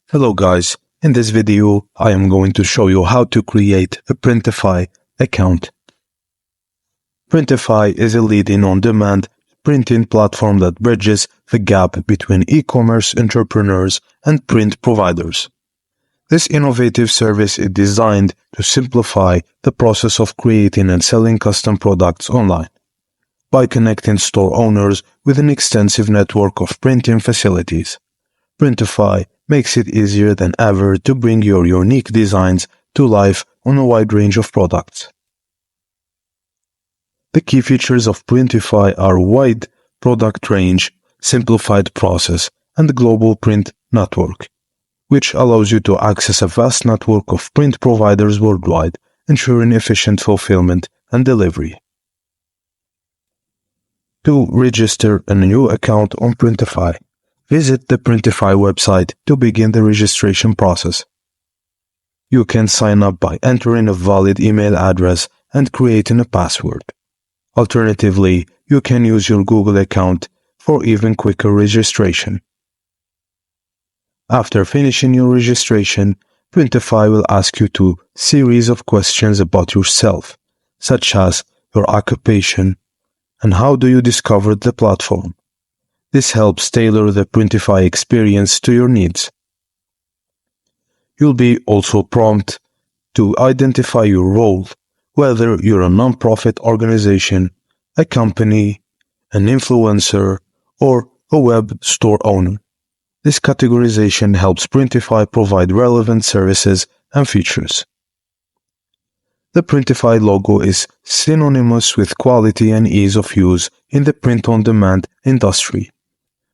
Hello guys, in this video I am going to show you how to create a Printify account. Printify is a leading on-demand printing platform that bridges the gap between e-commerce entrepreneurs and print providers. This innovative service is designed to simplify the process of creating and selling custom products online by connecting store owners with an extensive network of printing facilities. Printify makes it easier than ever to bring your unique designs to life on a wide range of products. The key features of Printify are wide product range, simplified process, and global print network, which allows you to access a vast network of print providers worldwide, ensuring efficient fulfillment and delivery. To register a new account on Printify, visit the Printify website to begin the registration process. You can sign up by entering a valid email address and creating a password. Alternatively, you can use your Google account for even quicker registration. After finishing your registration, Printify will ask you a series of questions about yourself, such as your occupation and how do you discover the platform. This helps tailor the Printify experience to your needs. You'll be also prompted to identify your role, whether you're a non-profit organization, a company, an influencer, or a web store owner. This categorization helps Printify provide relevant services and features. The Printify logo is synonymous with quality and ease of use in the print-on-demand industry.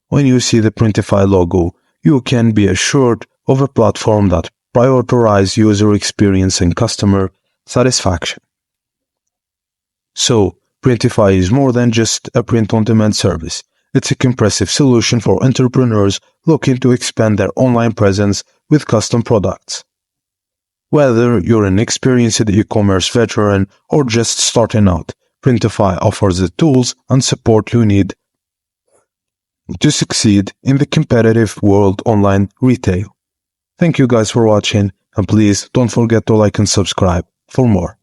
When you see the Printify logo, you can be assured of a platform that prioritizes user experience and customer satisfaction. So, Printify is more than just a print-on-demand service. It's a comprehensive solution for entrepreneurs looking to expand their online presence with custom products. Whether you're an experienced e-commerce veteran or just starting out, Printify offers the tools and support you need to succeed in the competitive world online retail. Thank you guys for watching, and please don't forget to like and subscribe for more.